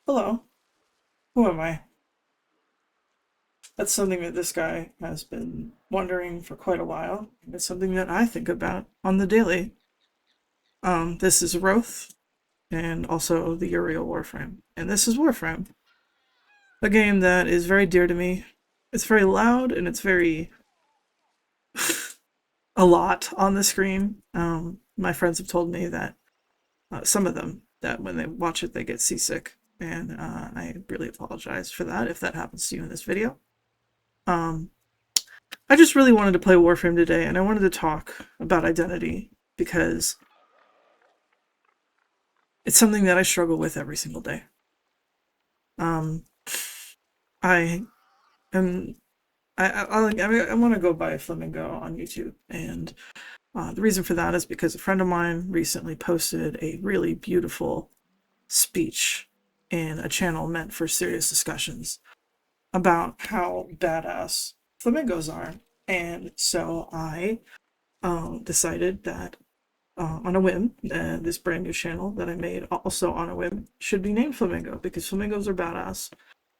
Hello, who am I? That's something that this guy has been wondering for quite a while, and it's something that I think about on the daily. This is Roth, and also the Uriel Warframe, and this is Warframe, a game that is very dear to me. It's very loud, and it's very a lot on the screen. My friends have told me that some of them that when they watch it they get seasick, and I really apologize for that if that happens to you in this video. Um, I just really wanted to play Warframe today, and I wanted to talk about identity because it's something that I struggle with every single day. Um, I am I want to go by Flamingo on YouTube, and the reason for that is because a friend of mine recently posted a really beautiful speech in a channel meant for serious discussions about how badass flamingos are, and so I decided that on a whim, this brand new channel that I made also on a whim should be named Flamingo because flamingos are badass,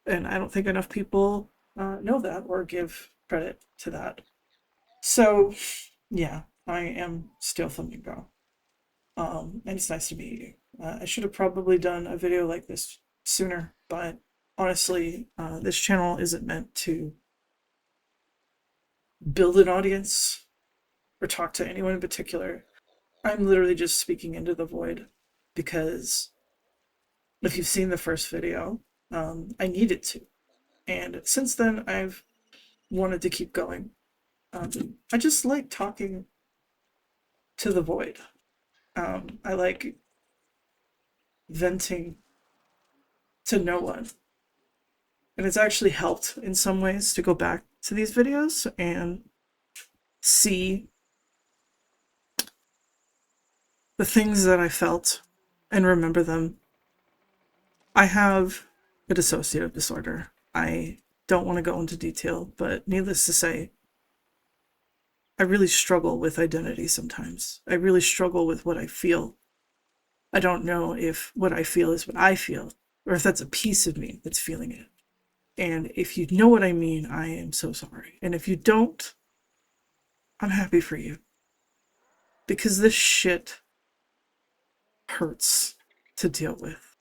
and I don't think enough people know that or give credit to that. So, yeah, I am still Flamingo, and it's nice to meet you. I should have probably done a video like this sooner, but honestly, this channel isn't meant to build an audience or talk to anyone in particular. I'm literally just speaking into the void because if you've seen the first video, I needed to. And since then, I've wanted to keep going. I just like talking to the void. I like venting to no one. And it's actually helped in some ways to go back to these videos and see the things that I felt and remember them. I have a dissociative disorder. I don't want to go into detail, but needless to say, I really struggle with identity sometimes. I really struggle with what I feel. I don't know if what I feel is what I feel, or if that's a piece of me that's feeling it. And if you know what I mean, I am so sorry. And if you don't, I'm happy for you. Because this shit hurts to deal with.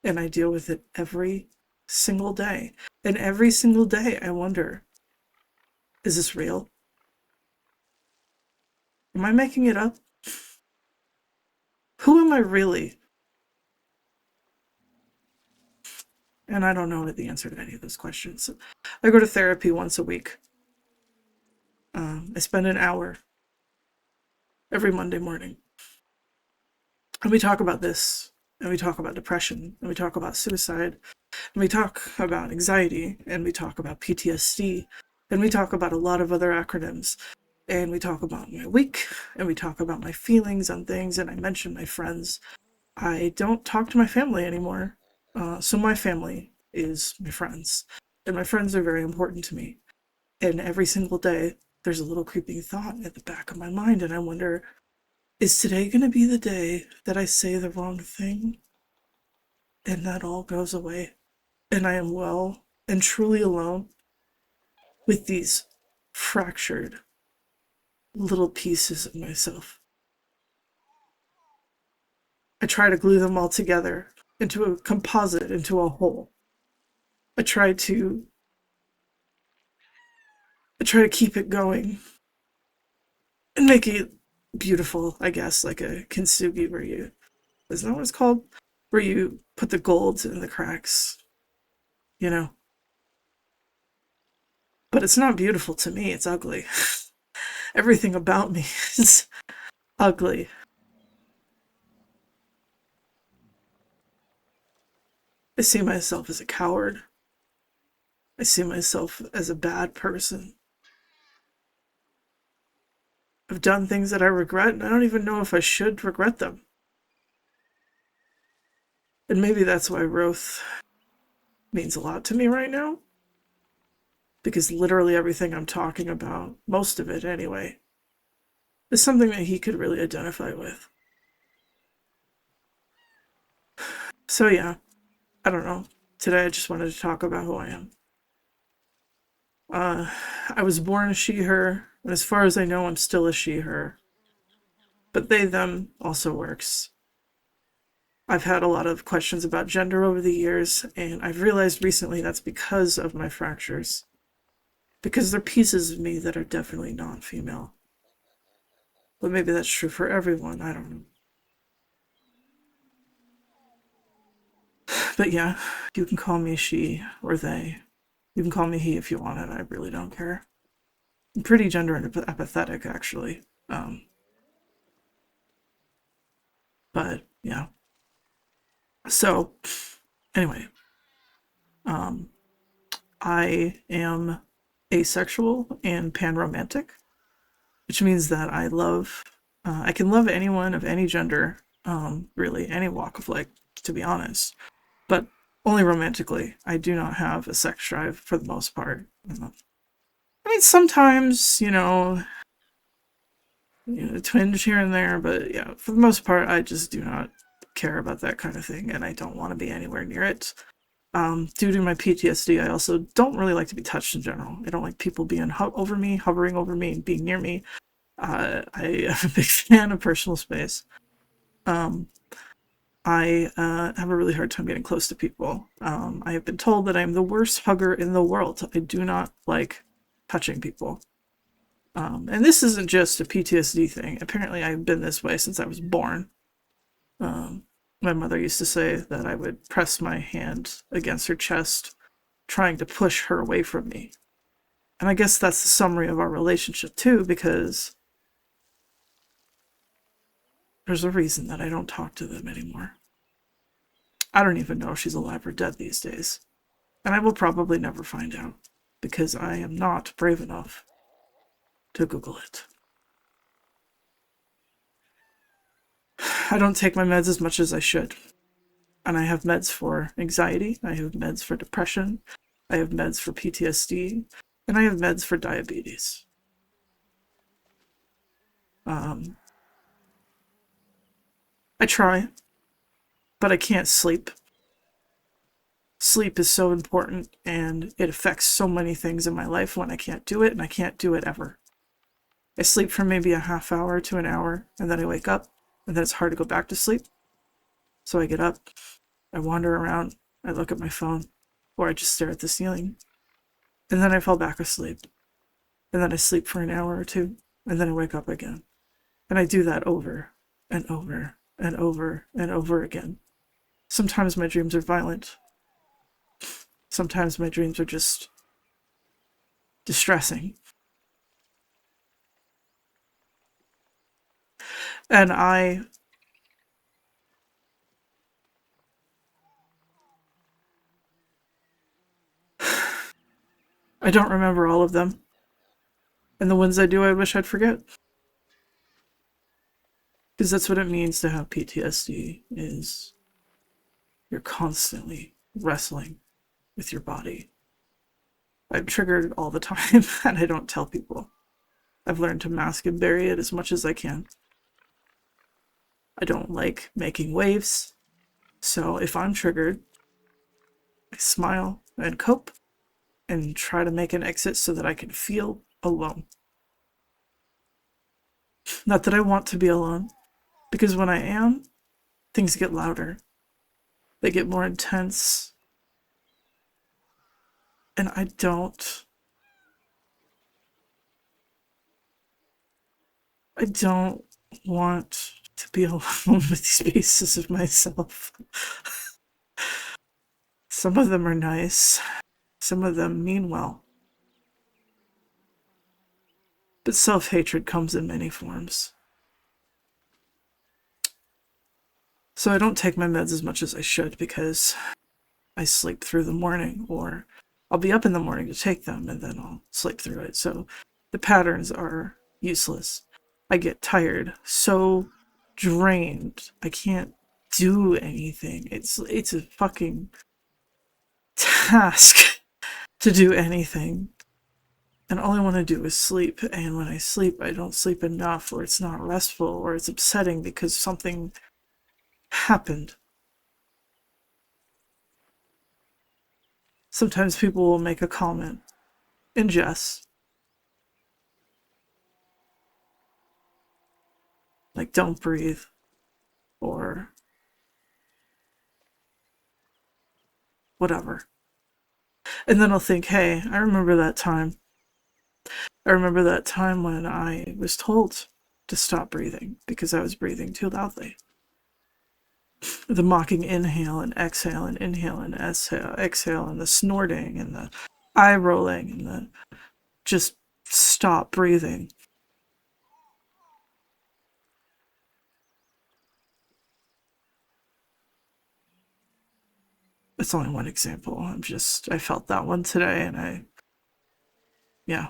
And I deal with it every single day. And every single day I wonder, is this real? Am I making it up? Who am I really? And I don't know the answer to any of those questions. I go to therapy once a week. I spend an hour every Monday morning. And we talk about this, and we talk about depression, and we talk about suicide, and we talk about anxiety, and we talk about PTSD, and we talk about a lot of other acronyms. And we talk about my week, and we talk about my feelings on things, and I mention my friends. I don't talk to my family anymore. So my family is my friends, and my friends are very important to me. And every single day, there's a little creeping thought at the back of my mind, and I wonder, is today going to be the day that I say the wrong thing and that all goes away and I am well and truly alone with these fractured little pieces of myself? I try to glue them all together into a composite, into a whole. I try to I try to keep it going and make it beautiful, I guess, like a kintsugi where you, isn't that what it's called? Where you put the gold in the cracks, you know? But it's not beautiful to me, it's ugly. Everything about me is ugly. I see myself as a coward. I see myself as a bad person. I've done things that I regret, and I don't even know if I should regret them. And maybe that's why Roth means a lot to me right now. Because literally everything I'm talking about, most of it anyway, is something that he could really identify with. So yeah, I don't know. Today I just wanted to talk about who I am. I was born a she, her, and as far as I know, I'm still a she, her. But they, them also works. I've had a lot of questions about gender over the years, and I've realized recently that's because of my fractures. Because they're pieces of me that are definitely non female. But maybe that's true for everyone, I don't know. But yeah, you can call me she or they. You can call me he if you want it, I really don't care. I'm pretty gender apathetic, actually. But yeah. So, anyway, um, I am asexual and panromantic, which means that I can love anyone of any gender, really, any walk of life, to be honest, but only romantically. I do not have a sex drive for the most part. I mean, sometimes, a twinge here and there, but yeah, for the most part, I just do not care about that kind of thing, and I don't want to be anywhere near it. Due to my PTSD, I also don't really like to be touched in general. I don't like people being over me, hovering over me, and being near me. I am a big fan of personal space. I have a really hard time getting close to people. I have been told that I'm the worst hugger in the world. I do not like touching people. And this isn't just a PTSD thing. Apparently, I've been this way since I was born. My mother used to say that I would press my hand against her chest, trying to push her away from me. And I guess that's the summary of our relationship, too, because there's a reason that I don't talk to them anymore. I don't even know if she's alive or dead these days. And I will probably never find out, because I am not brave enough to Google it. I don't take my meds as much as I should. And I have meds for anxiety, I have meds for depression, I have meds for PTSD, and I have meds for diabetes. I try, but I can't sleep. Sleep is so important, and it affects so many things in my life when I can't do it, and I can't do it ever. I sleep for maybe a half hour to an hour, and then I wake up, and then it's hard to go back to sleep. So I get up, I wander around, I look at my phone, or I just stare at the ceiling, and then I fall back asleep. And then I sleep for an hour or two, and then I wake up again. And I do that over and over and over and over again. Sometimes my dreams are violent. Sometimes my dreams are just distressing. And I don't remember all of them. And the ones I do, I wish I'd forget. Because that's what it means to have PTSD, is you're constantly wrestling with your body. I'm triggered all the time, and I don't tell people. I've learned to mask and bury it as much as I can. I don't like making waves, so if I'm triggered, I smile and cope and try to make an exit so that I can feel alone. Not that I want to be alone, because when I am, things get louder. They get more intense. And I don't want to be alone with these pieces of myself. Some of them are nice. Some of them mean well. But self-hatred comes in many forms. So I don't take my meds as much as I should because I sleep through the morning, or I'll be up in the morning to take them and then I'll sleep through it. So the patterns are useless. I get tired, so drained. I can't do anything. It's a fucking task to do anything. And all I want to do is sleep. And when I sleep, I don't sleep enough, or it's not restful, or it's upsetting because something happened. Sometimes people will make a comment in jest, like don't breathe, or whatever. And then I'll think, hey, I remember that time. I remember that time when I was told to stop breathing because I was breathing too loudly. The mocking inhale and exhale and inhale and exhale and the snorting and the eye rolling and the just stop breathing. It's only one example. I felt that one today and yeah.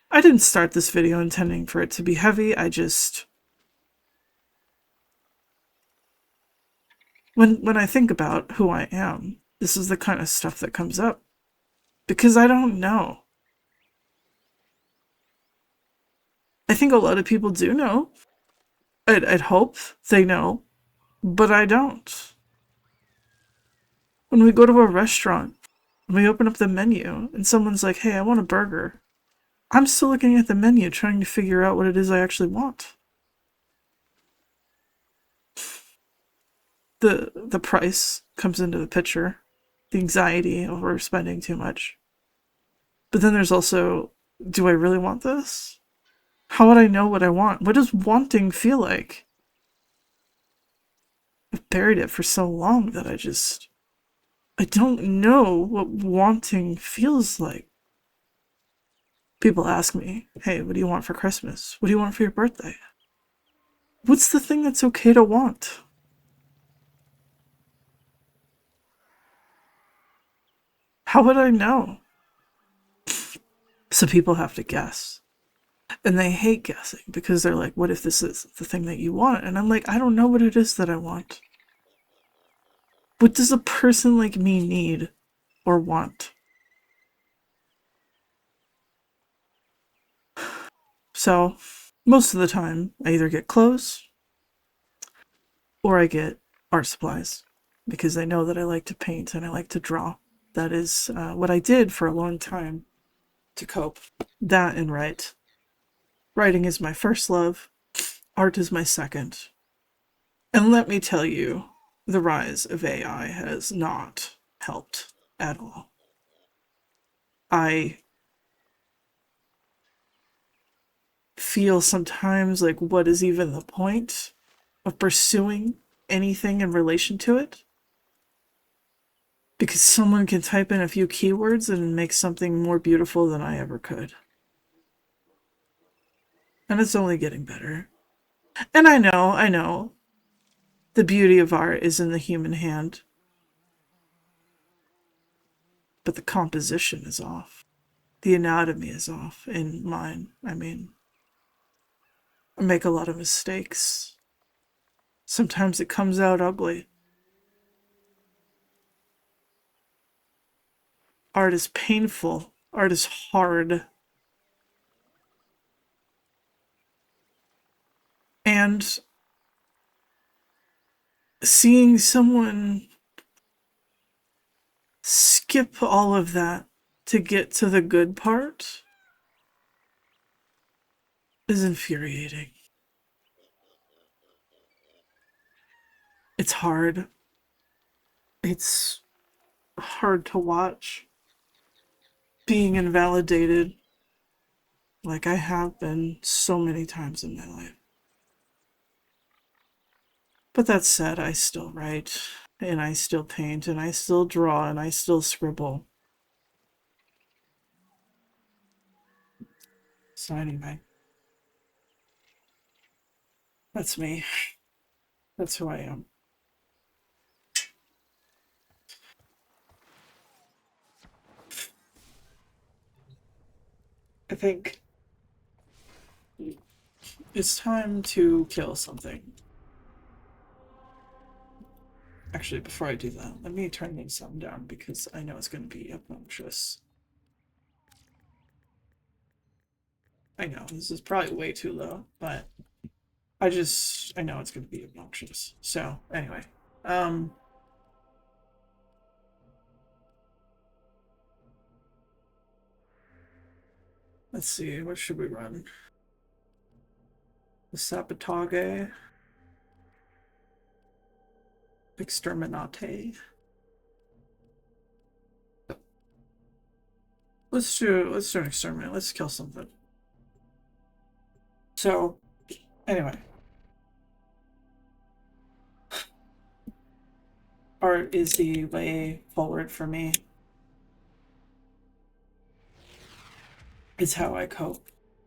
I didn't start this video intending for it to be heavy. When I think about who I am, this is the kind of stuff that comes up. Because I don't know. I think a lot of people do know. I'd hope they know, but I don't. When we go to a restaurant, and we open up the menu, and someone's like, hey, I want a burger, I'm still looking at the menu trying to figure out what it is I actually want. The price comes into the picture, the anxiety over spending too much. But then there's also, do I really want this? How would I know what I want? What does wanting feel like? I've buried it for so long that I don't know what wanting feels like. People ask me, hey, what do you want for Christmas? What do you want for your birthday? What's the thing that's okay to want? How would I know? So people have to guess. And they hate guessing because they're like, what if this is the thing that you want? And I'm like, I don't know what it is that I want. What does a person like me need or want? So, most of the time, I either get clothes or I get art supplies because I know that I like to paint and I like to draw. That is what I did for a long time to cope. That and write. Writing is my first love, art is my second. And let me tell you, the rise of AI has not helped at all. I feel sometimes like, what is even the point of pursuing anything in relation to it? Because someone can type in a few keywords and make something more beautiful than I ever could. And it's only getting better. And I know, the beauty of art is in the human hand. But the composition is off. The anatomy is off in mine. I mean, I make a lot of mistakes. Sometimes it comes out ugly. Art is painful. Art is hard. And seeing someone skip all of that to get to the good part is infuriating. It's hard. It's hard to watch being invalidated like I have been so many times in my life. But that said, I still write, and I still paint, and I still draw, and I still scribble. So anyway, that's me. That's who I am. I think it's time to kill something. Actually, before I do that, let me turn these some down because I know it's going to be obnoxious. I know, this is probably way too low, but I know it's going to be obnoxious. So, anyway. Let's see, what should we run? The Sabotage. Exterminate. Let's do an exterminate. Let's kill something. So, anyway. Art is the way forward for me. It's how I cope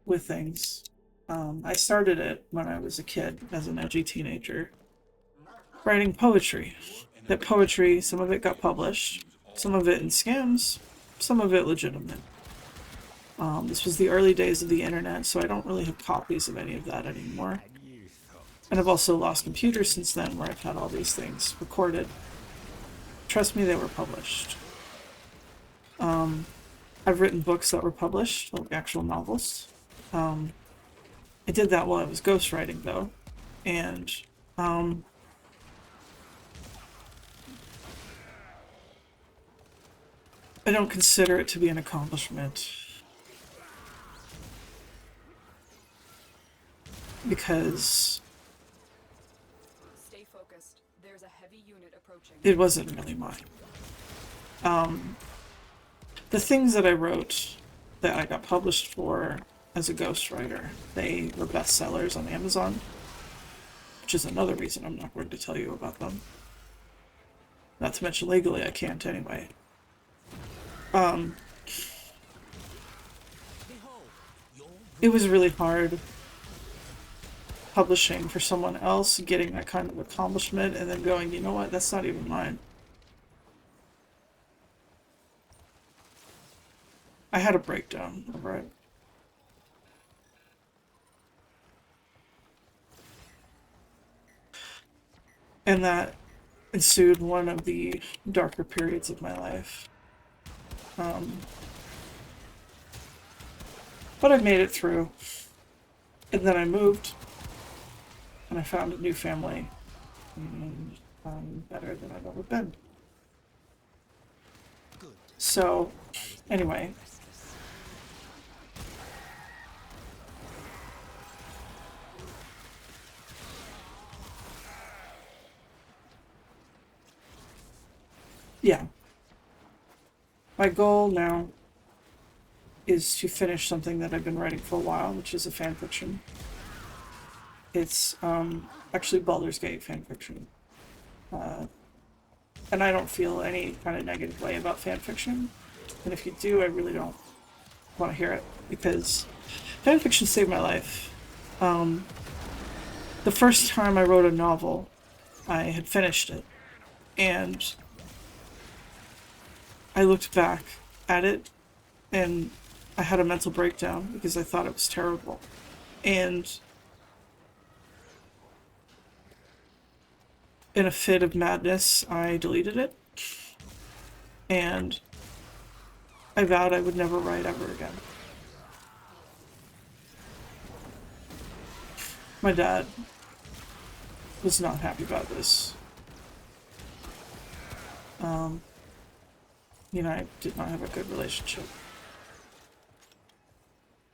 with things. I started it when I was a kid, as an edgy teenager, writing poetry. That poetry, some of it got published, some of it in scams, some of it legitimate. This was the early days of the internet, so I don't really have copies of any of that anymore. And I've also lost computers since then, where I've had all these things recorded. Trust me, they were published. I've written books that were published, like actual novels. I did that while I was ghostwriting, though, and I don't consider it to be an accomplishment because stay focused. There's a heavy unit approaching. It wasn't really mine. The things that I wrote that I got published for as a ghostwriter, they were bestsellers on Amazon, which is another reason I'm not going to tell you about them. Not to mention legally I can't anyway. It was really hard publishing for someone else, getting that kind of accomplishment, and then going, you know what, that's not even mine. I had a breakdown over it. And that ensued one of the darker periods of my life. But I made it through. And then I moved. And I found a new family. And I'm better than I've ever been. So, anyway. Yeah. My goal now is to finish something that I've been writing for a while, which is a fanfiction. It's actually Baldur's Gate fanfiction. And I don't feel any kind of negative way about fanfiction. And if you do, I really don't want to hear it, because fanfiction saved my life. The first time I wrote a novel, I had finished it, and I looked back at it, and I had a mental breakdown because I thought it was terrible. And in a fit of madness, I deleted it. And I vowed I would never write ever again. My dad was not happy about this. He and I did not have a good relationship.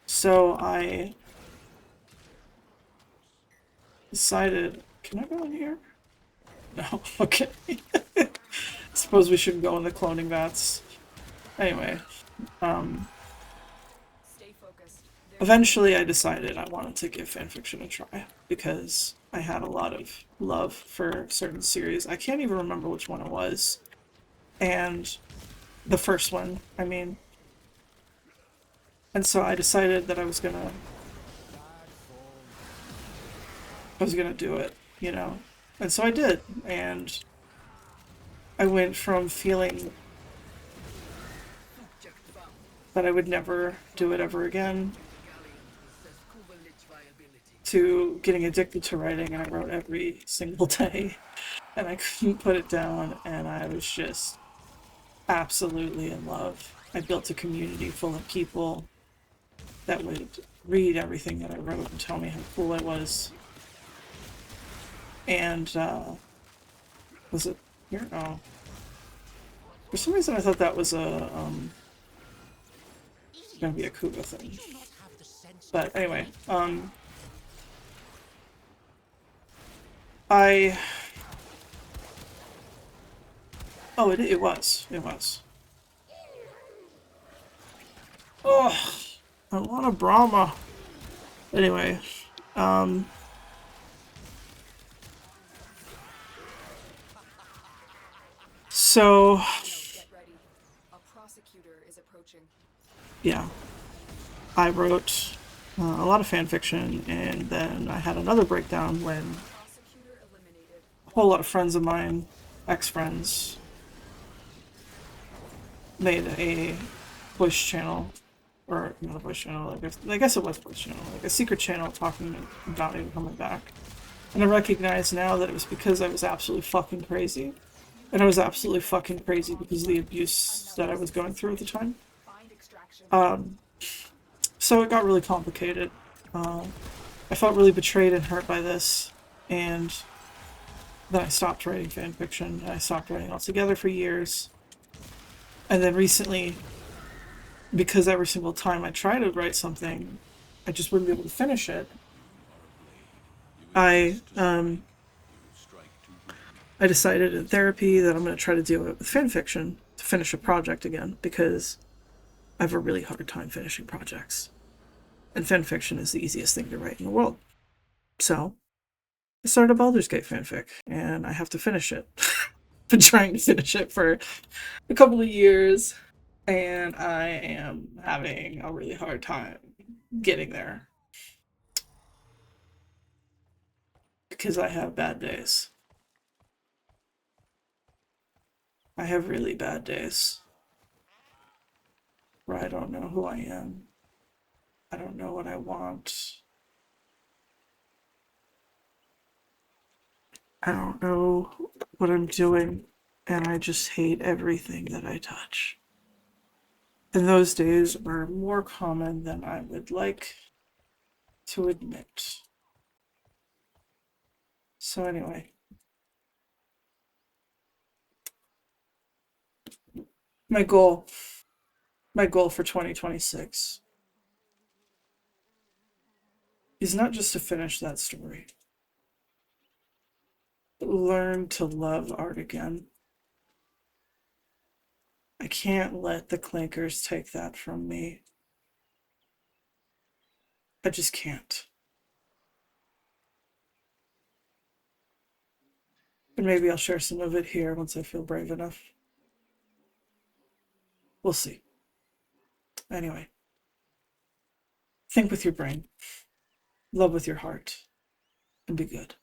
So I decided, can I go in here? No, okay. Suppose we shouldn't go in the cloning vats. Anyway, Stay focused. eventually I decided I wanted to give fanfiction a try, because I had a lot of love for certain series. I can't even remember which one it was. And the first one, I mean. And so I decided that I was gonna do it, you know. And so I did, and I went from feeling that I would never do it ever again to getting addicted to writing, and I wrote every single day, and I couldn't put it down, and I was just absolutely in love. I built a community full of people that would read everything that I wrote and tell me how cool I was. And, was it here? Oh. For some reason I thought that was a gonna be a Kuga thing. But anyway, oh, it was. It was. Oh, I want a Brahma. Anyway, so Get ready. A prosecutor is approaching. yeah, I wrote a lot of fan fiction, and then I had another breakdown when Prosecutor eliminated. a whole lot of friends of mine, ex-friends, made a voice channel, or not a voice channel, I guess it was a voice channel, like a secret channel talking about him coming back. And I recognize now that it was because I was absolutely fucking crazy. And I was absolutely fucking crazy because of the abuse that I was going through at the time. Find extraction. So it got really complicated. I felt really betrayed and hurt by this, and then I stopped writing fan fiction, and I stopped writing altogether for years. And then recently, because every single time I try to write something, I just wouldn't be able to finish it. I decided in therapy that I'm going to try to do it with fan fiction to finish a project again, because I have a really hard time finishing projects. And fan fiction is the easiest thing to write in the world. So I started a Baldur's Gate fanfic, and I have to finish it. Been trying to finish it for a couple of years, and I am having a really hard time getting there. Because I have bad days. I have really bad days where I don't know who I am. I don't know what I want. I don't know what I'm doing, and I just hate everything that I touch. And those days are more common than I would like to admit. So anyway, my goal for 2026 is not just to finish that story, but learn to love art again. I can't let the clankers take that from me. I just can't. And maybe I'll share some of it here once I feel brave enough. We'll see. Anyway, think with your brain, love with your heart, and be good.